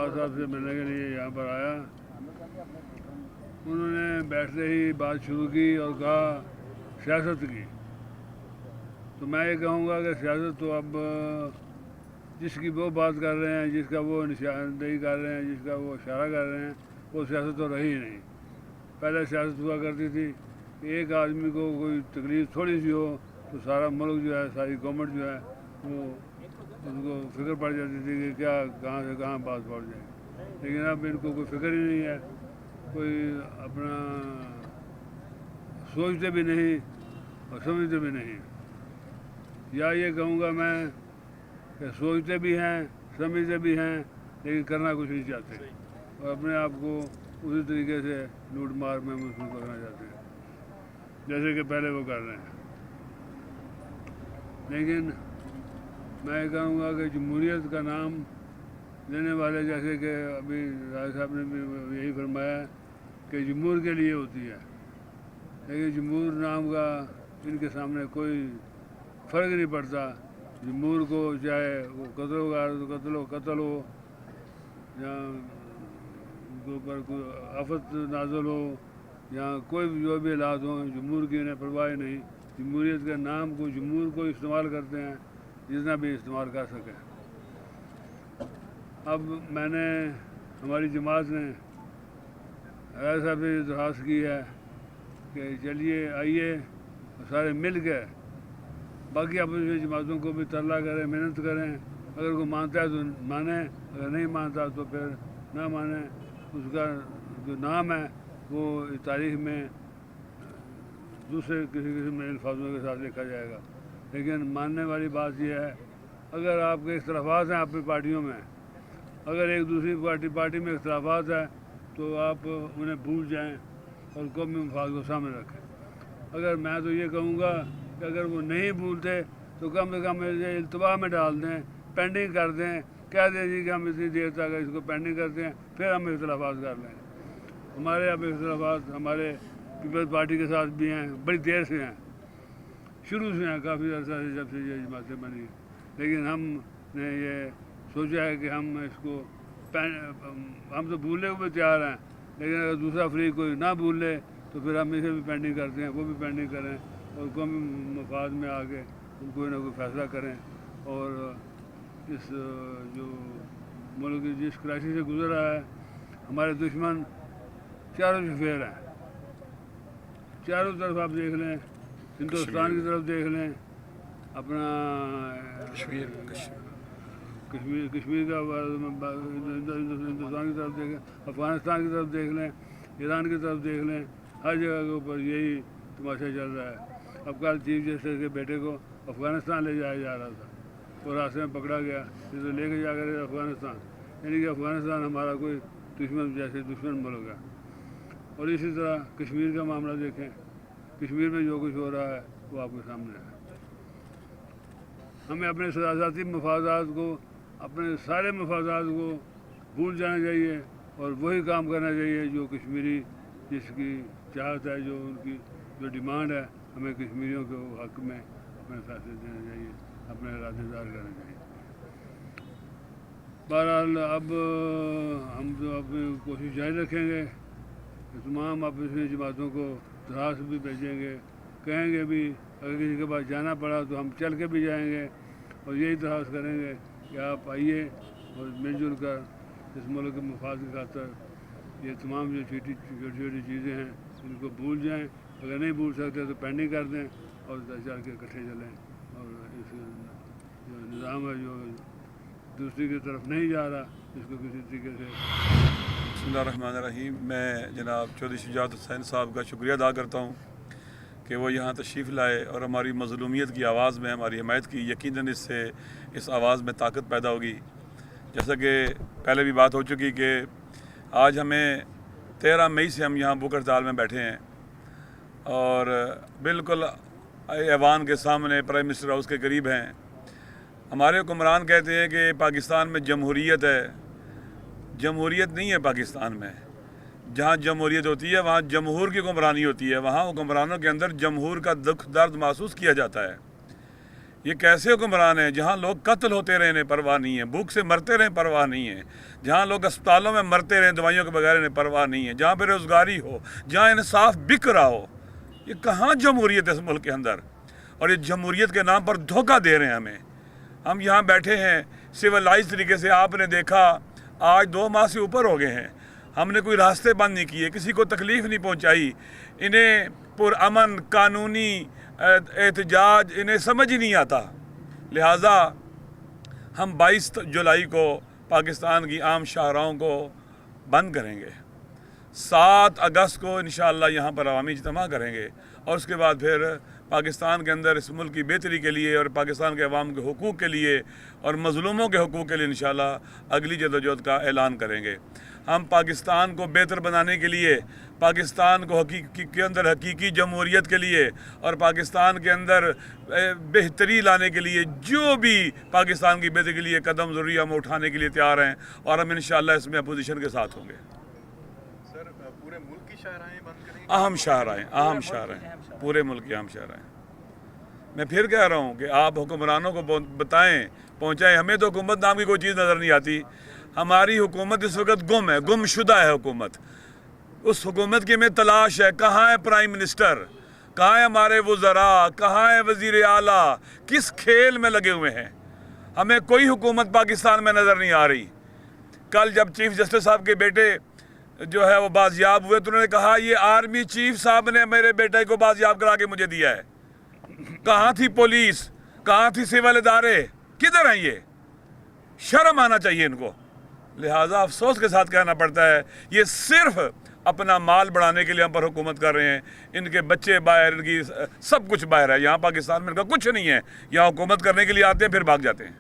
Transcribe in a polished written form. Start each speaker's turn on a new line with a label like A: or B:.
A: नवाज साहब से मिलने के लिए यहाँ पर आया। उन्होंने बैठते ही बात शुरू की और कहा सियासत की। तो मैं ये कहूँगा कि सियासत तो अब जिसकी वो बात कर रहे हैं, जिसका वो निशानदेही कर रहे हैं, जिसका वो इशारा कर रहे हैं, वो सियासत तो रही ही नहीं। पहले सियासत हुआ करती थी कि एक आदमी को कोई तकलीफ़ थोड़ी सी हो तो सारा मुल्क जो है, सारी गवर्नमेंट जो है, वो उनको फिक्र पड़ जाती थी कि क्या कहाँ से कहाँ बात पहुँच जाए। लेकिन अब इनको कोई फिक्र ही नहीं है, कोई अपना सोचते भी नहीं और समझते भी नहीं। या ये कहूँगा मैं कि सोचते भी हैं, समझते भी हैं, लेकिन करना कुछ नहीं चाहते और अपने आप को उसी तरीके से लूट मार में महसूस करना चाहते हैं जैसे कि पहले वो कर रहे हैं। लेकिन मैं ये कहूँगा कि जमहूरियत का नाम लेने वाले, जैसे कि अभी राय साहब ने भी यही फरमाया कि जमहूर के लिए होती है, लेकिन जमहूर नाम का इनके सामने कोई फ़र्क नहीं पड़ता। जमहूर को चाहे वो कत्ल हो या उनके ऊपर कोई आफत नाज़िल हो या कोई भी जो भी हालात हों, जमहूर की इन्हें परवाह नहीं। जमहूरियत के नाम को, जमहूर को इस्तेमाल करते हैं जितना भी इस्तेमाल कर सकें। अब मैंने, हमारी जमात ने राय साहब से दरख्वास्त की है कि चलिए आइए सारे मिल के बाकी अपोजिशन जमातों को भी तरला करें, मेहनत करें। अगर कोई मानता है तो माने, अगर नहीं मानता तो फिर ना माने। उसका जो नाम है वो तारीख़ में दूसरे किसी किस्म में अल्फाजों के साथ लिखा जाएगा। लेकिन मानने वाली बात यह है, अगर आपके इख्तलाफात हैं अपनी पार्टियों में, अगर एक दूसरी पार्टी में इख्तलाफात है तो आप उन्हें भूल जाएं और कौमी मफाद को सामने रखें। अगर मैं तो ये कहूँगा कि अगर वो नहीं भूलते तो कम से कम इल्तवा में डाल दें, पेंडिंग कर दें, कह दें जी कि हम इतनी देर तक इसको पेंडिंग करते हैं, फिर हम इख्तलाफात कर लें। हमारे अब इख्तलाफात हमारे पीपल्स पार्टी के साथ भी हैं, बड़ी देर से हैं, शुरू से हैं, काफ़ी अर्सा से जब से ये जमातें बनी। लेकिन हमने ये सोचा है कि हम इसको हम तो भूलने को भी तैयार हैं, लेकिन अगर दूसरा फ्रीक कोई ना भूल ले तो फिर हम इसे भी पेंडिंग करते हैं, वो भी पेंडिंग करें और कौमी मफाद में आके कोई ना कोई फ़ैसला करें। और इस जो मुल्क जिस क्राइसिस से गुजर रहा है, हमारे दुश्मन चारों चफेर हैं, चारों तरफ आप देख लें, हिंदुस्तान की तरफ देख लें, अपना कश्मीर का हिंदुस्तान की तरफ देखें, अफ़गानिस्तान की तरफ देख लें, ईरान की तरफ देख लें, हर जगह के ऊपर यही तमाशा चल रहा है। अब कल चीफ जस्टिस के बेटे को अफ़गानिस्तान ले जाया जा रहा था तो रास्ते में पकड़ा गया, फिर तो लेके जा कर अफ़गानिस्तान, यानी कि अफ़गानिस्तान हमारा कोई दुश्मन जैसे दुश्मन मुल्क है। और इसी तरह कश्मीर का मामला देखें, कश्मीर में जो कुछ हो रहा है वो आपके सामने है। हमें अपने सियासती मफादात को, अपने सारे मफादात को भूल जाना चाहिए और वही काम करना चाहिए जो कश्मीरी जिसकी चाहत है, जो उनकी जो डिमांड है, हमें कश्मीरियों के हक़ में अपने फैसले देने चाहिए, अपने इरादे ज़ाहिर करने चाहिए। बहरहाल अब हम तो अपनी कोशिश जारी रखेंगे, तमाम अपनी जमातों को दरख्वास्त भी भेजेंगे, कहेंगे भी, अगर किसी के पास जाना पड़ा तो हम चल के भी जाएंगे और यही दरख्वास्त करेंगे कि आप आइए और मिलजुल कर इस मुल्क के मफाद की खातर ये तमाम जो छोटी छोटी चीज़ें हैं उनको भूल जाएं। अगर नहीं भूल सकते तो पेंडिंग कर दें और चल के इकट्ठे चलें। और इस जो निज़ाम है जो दूसरी की तरफ नहीं जा रहा, इसको किसी तरीके से।
B: बिस्मिल्लाहिर्रहमानिर्रहीम। मैं जनाब चौधरी शुजात हुसैन साहब का शुक्रिया अदा करता हूँ कि वो यहाँ तशरीफ़ लाए और हमारी मज़लूमियत की आवाज़ में हमारी हिमायत की। यकीनन इससे इस आवाज़ में ताकत पैदा होगी। जैसा कि पहले भी बात हो चुकी कि आज हमें 13 मई से हम यहाँ भूख हड़ताल में बैठे हैं और बिल्कुल ऐवान के सामने प्राइम मिनिस्टर हाउस के करीब हैं। हमारे हुक्मरान कहते हैं कि पाकिस्तान में जमहूरियत है। जमहूरियत नहीं है पाकिस्तान में। जहाँ जमहूरियत होती है वहाँ जमहूर की हुक्मरानी होती है, वहाँ हुक्मरानों के अंदर जमहूर का दुख दर्द महसूस किया जाता है। یہ کیسے حکمران ہیں جہاں لوگ قتل ہوتے رہے انہیں پرواہ نہیں ہے، بھوک سے مرتے رہے پرواہ نہیں ہے، جہاں لوگ اسپتالوں میں مرتے رہے دوائیوں کے بغیر انہیں پرواہ نہیں ہے، جہاں بے روزگاری ہو، جہاں انصاف بک رہا ہو. یہ کہاں جمہوریت ہے اس ملک کے اندر؟ اور یہ جمہوریت کے نام پر دھوکہ دے رہے ہیں ہمیں. ہم یہاں بیٹھے ہیں سیولائز طریقے سے، آپ نے دیکھا آج 2 ماہ سے اوپر ہو گئے ہیں، ہم نے کوئی راستے بند نہیں کیے، کسی کو تکلیف نہیں پہنچائی. انہیں پرامن قانونی احتجاج انہیں سمجھ ہی نہیں آتا. لہٰذا ہم 22 جولائی کو پاکستان کی عام شاہراہوں کو بند کریں گے. 7 اگست کو انشاءاللہ یہاں پر عوامی اجتماع کریں گے، اور اس کے بعد پھر پاکستان کے اندر اس ملک کی بہتری کے لیے اور پاکستان کے عوام کے حقوق کے لیے اور مظلوموں کے حقوق کے لیے انشاءاللہ اگلی جدوجہد کا اعلان کریں گے. ہم پاکستان کو بہتر بنانے کے لیے، پاکستان کو حقیقی جمہوریت کے لیے اور پاکستان کے اندر بہتری لانے کے لیے جو بھی پاکستان کی بہتری کے لیے قدم ضروری ہم اٹھانے کے لیے تیار ہیں، اور ہم انشاءاللہ اس میں اپوزیشن کے ساتھ ہوں گے.
C: سر پورے ملک کی شاہراہیں بند کریں گے؟
B: اہم شاہراہیں پورے ملک کی اہم شاہراہیں. میں پھر کہہ رہا ہوں کہ آپ حکمرانوں کو بتائیں، پہنچائیں. ہمیں تو حکومت نام کی کوئی چیز نظر نہیں آتی. ہماری حکومت اس وقت گم شدہ ہے. حکومت، اس حکومت کی ہمیں تلاش ہے. کہاں ہے پرائم منسٹر؟ کہاں ہے ہمارے وزراء؟ کہاں ہے وزیر اعلیٰ؟ کس کھیل میں لگے ہوئے ہیں؟ ہمیں کوئی حکومت پاکستان میں نظر نہیں آ رہی. کل جب چیف جسٹس صاحب کے بیٹے جو ہے وہ بازیاب ہوئے تو انہوں نے کہا یہ آرمی چیف صاحب نے میرے بیٹے کو بازیاب کرا کے مجھے دیا ہے. کہاں تھی پولیس؟ کہاں تھی سول ادارے؟ کدھر ہیں یہ؟ شرم آنا چاہیے ان کو. لہٰذا افسوس کے ساتھ کہنا پڑتا ہے یہ صرف اپنا مال بڑھانے کے لیے ہم پر حکومت کر رہے ہیں. ان کے بچے باہر، ان کی سب کچھ باہر ہے. یہاں پاکستان میں ان کا کچھ نہیں ہے. یہاں حکومت کرنے کے لیے آتے ہیں پھر بھاگ جاتے ہیں.